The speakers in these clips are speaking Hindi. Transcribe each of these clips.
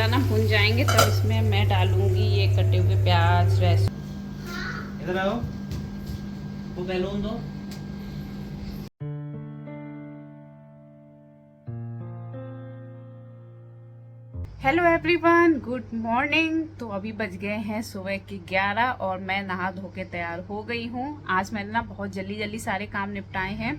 करेला ना भुन जाएंगे तब इसमें मैं डालूंगी ये कटे हुए प्याज लहसुन। इधर आओ, वो बैलून दो। Hello everyone, good morning. तो अभी बज गए हैं सुबह के 11 और मैं नहा धो के तैयार हो गई हूँ। आज मैंने ना बहुत जल्दी जल्दी सारे काम निपटाए हैं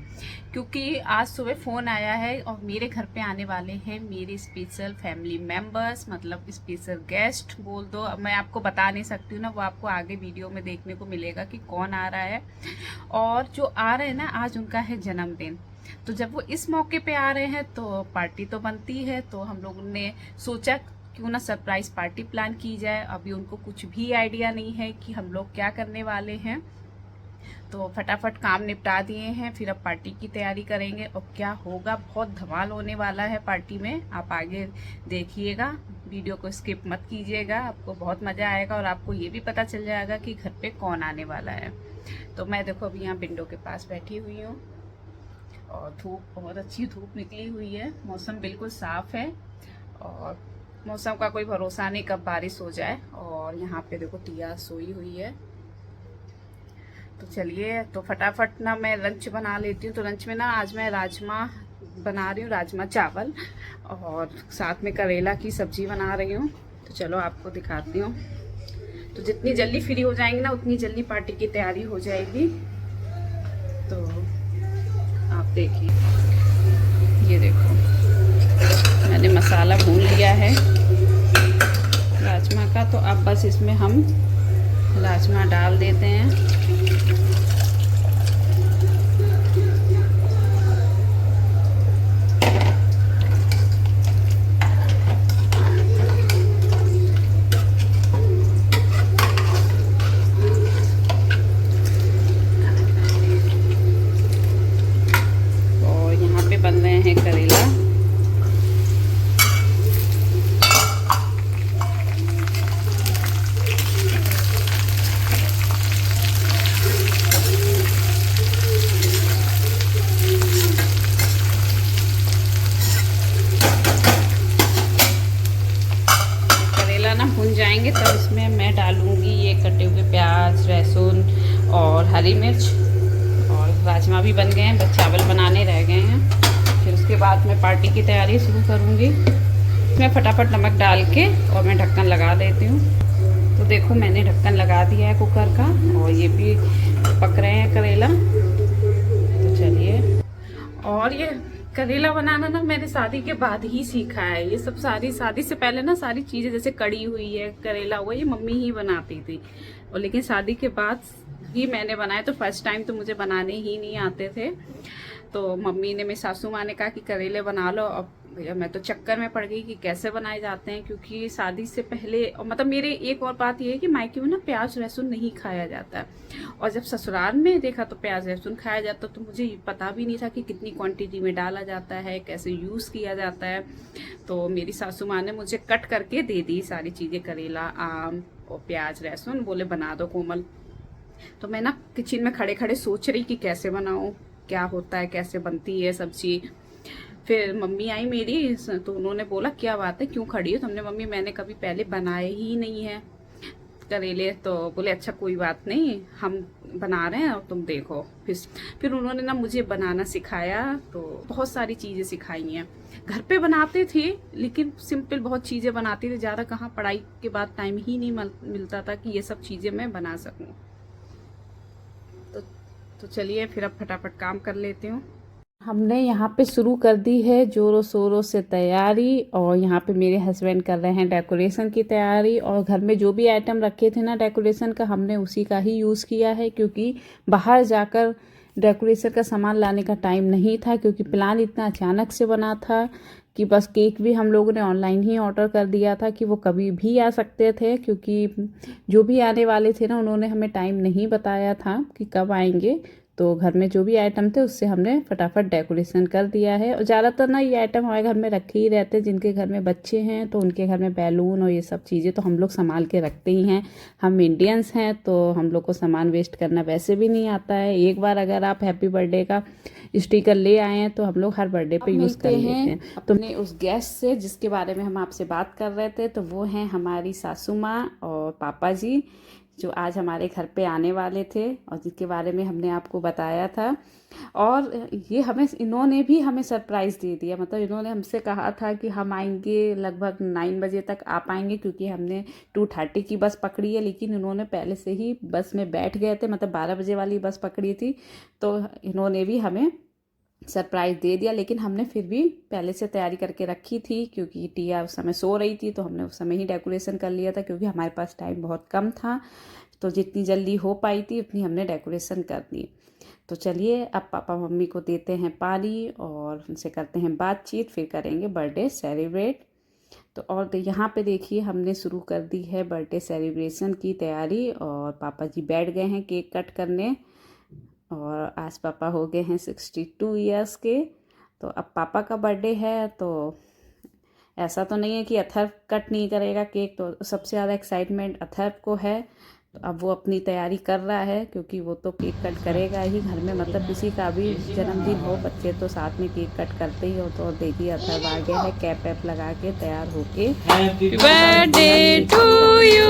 क्योंकि आज सुबह फ़ोन आया है और मेरे घर पे आने वाले हैं मेरे स्पेशल फैमिली मेंबर्स, मतलब स्पेशल गेस्ट बोल दो। अब मैं आपको बता नहीं सकती हूँ ना, वो आपको आगे वीडियो में देखने को मिलेगा कि कौन आ रहा है। और जो आ रहे हैं ना, आज उनका है जन्मदिन। तो जब वो इस मौके पे आ रहे हैं तो पार्टी तो बनती है। तो हम लोगों ने सोचा क्यों ना सरप्राइज पार्टी प्लान की जाए। अभी उनको कुछ भी आइडिया नहीं है कि हम लोग क्या करने वाले हैं, तो फटाफट काम निपटा दिए हैं। फिर अब पार्टी की तैयारी करेंगे और क्या होगा, बहुत धमाल होने वाला है पार्टी में। आप आगे देखिएगा, वीडियो को स्किप मत कीजिएगा, आपको बहुत मजा आएगा और आपको ये भी पता चल जाएगा कि घर पे कौन आने वाला है। तो मैं देखो अभी यहाँ विंडो के पास बैठी हुई हूँ और धूप, बहुत अच्छी धूप निकली हुई है। मौसम बिल्कुल साफ है और मौसम का कोई भरोसा नहीं कब बारिश हो जाए। और यहाँ पे देखो टिया सोई हुई है। तो चलिए, तो फटाफट ना मैं लंच बना लेती हूँ। तो लंच में ना आज मैं राजमा बना रही हूँ, राजमा चावल, और साथ में करेला की सब्जी बना रही हूँ। तो चलो आपको दिखाती हूँ। तो जितनी जल्दी फ्री हो जाएंगे ना उतनी जल्दी पार्टी की तैयारी हो जाएगी। तो आप देखिए, ये देखो मैंने मसाला भून लिया है राजमा का। तो अब बस इसमें हम राजमा डाल देते हैं। और यहाँ पे बन रहे हैं करेला। ना भुन जाएंगे तब इसमें मैं डालूंगी ये कटे हुए प्याज लहसुन और हरी मिर्च। और राजमा भी बन गए हैं, बस चावल बनाने रह गए हैं। फिर उसके बाद मैं पार्टी की तैयारी शुरू करूंगी। मैं फटाफट नमक डाल के और मैं ढक्कन लगा देती हूँ। तो देखो मैंने ढक्कन लगा दिया है कुकर का और ये भी पक रहे हैं करेला। तो चलिए, और ये करेला बनाना ना मैंने शादी के बाद ही सीखा है। ये सब सारी शादी से पहले ना सारी चीजें जैसे कड़ी हुई है, करेला हुआ, ये मम्मी ही बनाती थी। और लेकिन शादी के बाद ही मैंने बनाया। तो फर्स्ट टाइम तो मुझे बनाने ही नहीं आते थे। तो मम्मी ने, मेरी सासू माँ ने कहा कि करेले बना लो। अब भैया मैं तो चक्कर में पड़ गई कि कैसे बनाए जाते हैं, क्योंकि शादी से पहले, और मतलब मेरे एक और बात ये है कि मायके में ना प्याज लहसुन नहीं खाया जाता है। और जब ससुराल में देखा तो प्याज लहसुन खाया जाता, तो मुझे पता भी नहीं था कि कितनी क्वांटिटी में डाला जाता है, कैसे यूज़ किया जाता है। तो मेरी सासू माँ ने मुझे कट करके दे दी सारी चीज़ें, करेला, आम और प्याज लहसुन, बोले बना दो कोमल। तो मैं ना किचन में खड़े खड़े सोच रही कि कैसे बनाऊं, क्या होता है, कैसे बनती है सब्जी। फिर मम्मी आई मेरी, तो उन्होंने बोला क्या बात है, क्यों खड़ी हो तुमने? मम्मी मैंने कभी पहले बनाए ही नहीं है करेले। तो बोले अच्छा कोई बात नहीं, हम बना रहे हैं और तुम देखो। फिर उन्होंने ना मुझे बनाना सिखाया। तो बहुत सारी चीज़ें सिखाई हैं। घर पे बनाते थे लेकिन सिंपल बहुत चीज़ें बनाते थे, ज़्यादा कहाँ, पढ़ाई के बाद टाइम ही नहीं मिलता था कि ये सब चीज़ें मैं बना सकूं। तो चलिए फिर अब फटाफट काम कर लेती हूँ। हमने यहाँ पे शुरू कर दी है जोरों शोरों से तैयारी। और यहाँ पे मेरे हस्बैंड कर रहे हैं डेकोरेशन की तैयारी। और घर में जो भी आइटम रखे थे ना डेकोरेशन का, हमने उसी का ही यूज़ किया है, क्योंकि बाहर जाकर डेकोरेशन का सामान लाने का टाइम नहीं था। क्योंकि प्लान इतना अचानक से बना था कि बस केक भी हम लोगों ने ऑनलाइन ही ऑर्डर कर दिया था कि वो कभी भी आ सकते थे। क्योंकि जो भी आने वाले थे ना, उन्होंने हमें टाइम नहीं बताया था कि कब आएंगे। तो घर में जो भी आइटम थे उससे हमने फटाफट डेकोरेशन कर दिया है। और ज़्यादातर ना ये आइटम हमारे घर में रखे ही रहते हैं। जिनके घर में बच्चे हैं तो उनके घर में बैलून और ये सब चीज़ें तो हम लोग संभाल के रखते ही हैं। हम इंडियंस हैं तो हम लोग को सामान वेस्ट करना वैसे भी नहीं आता है। एक बार अगर आप हैप्पी बर्थडे का स्टिकर ले आए हैं तो हम लोग हर बर्थडे पे यूज़ कर लेते हैं। तुमने उस गेस्ट से जिसके बारे में हम आपसे बात कर रहे थे, तो वो हैं हमारी सासू माँ और पापा जी, जो आज हमारे घर पे आने वाले थे और जिसके बारे में हमने आपको बताया था। और ये इन्होंने भी हमें सरप्राइज़ दे दिया। मतलब इन्होंने हमसे कहा था कि हम आएंगे लगभग 9 बजे तक आ पाएंगे, क्योंकि हमने 2:30 की बस पकड़ी है। लेकिन इन्होंने पहले से ही बस में बैठ गए थे, मतलब 12 बजे वाली बस पकड़ी थी। तो इन्होंने भी हमें सरप्राइज़ दे दिया। लेकिन हमने फिर भी पहले से तैयारी करके रखी थी, क्योंकि टिया उस समय सो रही थी। तो हमने उस समय ही डेकोरेशन कर लिया था, क्योंकि हमारे पास टाइम बहुत कम था। तो जितनी जल्दी हो पाई थी उतनी हमने डेकोरेशन कर दी। तो चलिए अब पापा मम्मी को देते हैं पानी और उनसे करते हैं बातचीत, फिर करेंगे बर्थडे सेलिब्रेट। तो और यहाँ पे देखिए हमने शुरू कर दी है बर्थडे सेलिब्रेशन की तैयारी। और पापा जी बैठ गए हैं केक कट करने। और आज पापा हो गए हैं 62 ईयर्स के। तो अब पापा का बर्थडे है, तो ऐसा तो नहीं है कि अथर्व कट नहीं करेगा केक। तो सबसे ज़्यादा एक्साइटमेंट अथर्व को है। तो अब वो अपनी तैयारी कर रहा है, क्योंकि वो तो केक कट करेगा ही घर में। मतलब किसी का भी जन्मदिन हो, बच्चे तो साथ में केक कट करते ही हो। तो देखिए अथर्व आ गया है कैप वैप लगा के तैयार होके। Happy birthday to you,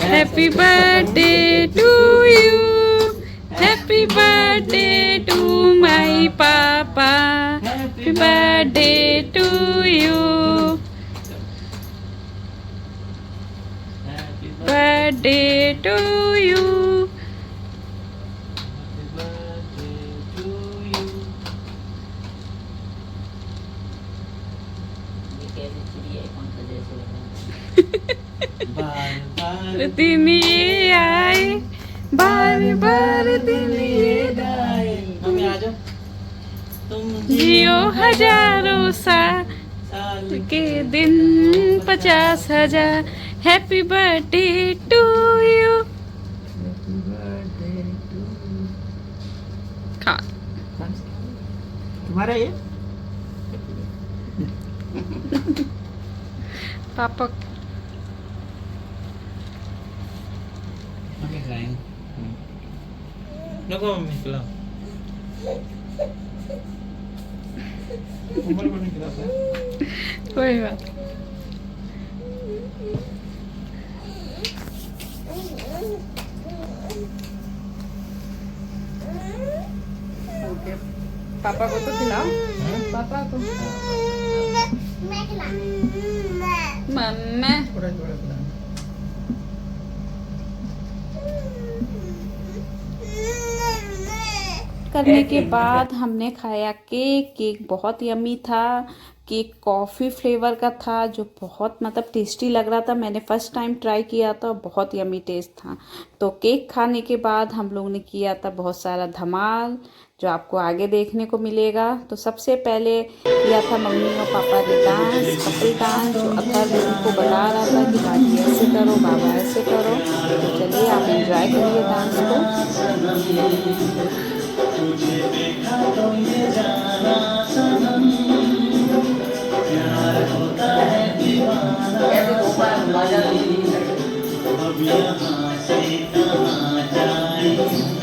happy birthday to you, happy birthday to my papa, happy birthday to you, birthday to you. दिन ये आए, बार बार दिन ये आए, मम्मी आ जाओ। तुम जियो हजारों साल के दिन 50,000, हैप्पी बर्थडे टू यू। खा तुम्हारा ये पापा मम्मी खाएंगे। नको मम्मी खिलाओ। ऊपर पर नहीं खिलाता है। कोई बात ओके। पापा को तो खिलाओ, पापा को। मम्मा थोड़ा थोड़ा खिलाओ। करने के बाद हमने खाया केक। केक बहुत यम्मी था। केक कॉफ़ी फ्लेवर का था, जो बहुत मतलब टेस्टी लग रहा था। मैंने फ़र्स्ट टाइम ट्राई किया था, बहुत यम्मी टेस्ट था। तो केक खाने के बाद हम लोगों ने किया था बहुत सारा धमाल, जो आपको आगे देखने को मिलेगा। तो सबसे पहले किया था मम्मी और पापा ने डांस, कपल डांस, जो अथर्व उनको बता रहा था कि दादी ऐसे करो, बाबा ऐसे करो। तो चलिए आप एंजॉय करिए डांस को। तुझे देखा तो ये जाना सनम, प्यार होता है दीवाना। अब यहाँ से कहाँ जाए।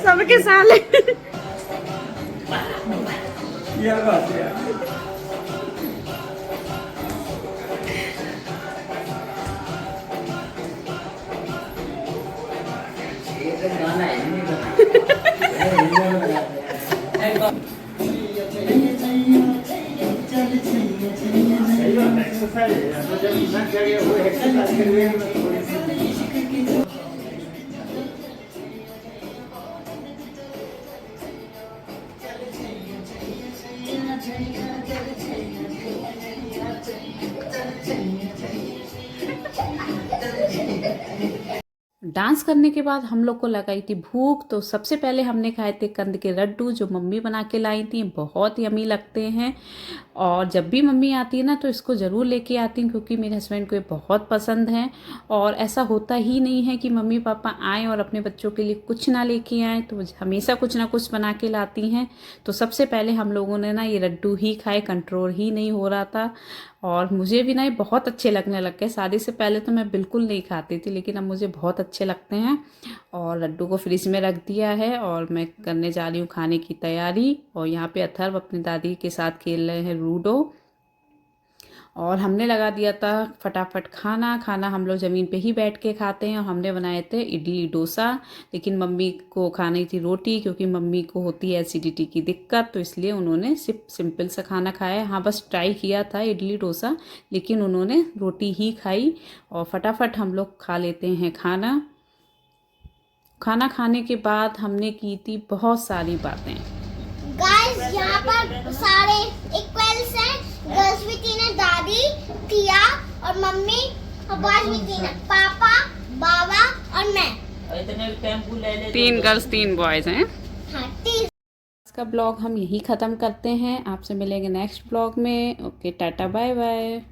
सबके साले। डांस करने के बाद हम लोग को लगाई थी भूख, तो सबसे पहले हमने खाए थे कंद के लड्डू जो मम्मी बना के लाई थी। बहुत यमी लगते हैं और जब भी मम्मी आती है ना तो इसको ज़रूर लेके आती हैं क्योंकि मेरे हस्बैंड को ये बहुत पसंद है। और ऐसा होता ही नहीं है कि मम्मी पापा आएँ और अपने बच्चों के लिए कुछ ना लेके आएँ, तो हमेशा कुछ ना कुछ बना के लाती हैं। तो सबसे पहले हम लोगों ने ना ये लड्डू ही खाए, कंट्रोल ही नहीं हो रहा था और मुझे भी ना ये बहुत अच्छे लगने लग गए। शादी से पहले तो मैं बिल्कुल नहीं खाती थी लेकिन अब मुझे बहुत अच्छे लगते हैं। और लड्डू को फ्रिज में रख दिया है और मैं करने जा रही हूँ खाने की तैयारी। और यहाँ पे अथर्व अपनी दादी के साथ खेल रहे हैं लूडो और हमने लगा दिया था फटाफट खाना हम लोग ज़मीन पे ही बैठ के खाते हैं। और हमने बनाए थे इडली डोसा, लेकिन मम्मी को खानी थी रोटी क्योंकि मम्मी को होती है एसिडिटी की दिक्कत, तो इसलिए उन्होंने सिर्फ सिंपल सा खाना खाया। हाँ बस ट्राई किया था इडली डोसा, लेकिन उन्होंने रोटी ही खाई। और फटाफट हम लोग खा लेते हैं खाना खाने के बाद हमने की थी बहुत सारी बातें। गाइस यहाँ पर सारे इक्वल्स हैं, गर्ल्स भी तीन है, दादी, टिया और मम्मी और बॉयज भी तीन है, पापा, बाबा और मैं। इतने टेम्पू ले ले। 3 गर्ल्स 3 बॉयज हैं। हाँ, तीन। इसका ब्लॉग हम यही ख़त्म करते हैं। आपसे मिलेंगे नेक्स्ट ब्लॉग में। Okay, tata bye bye.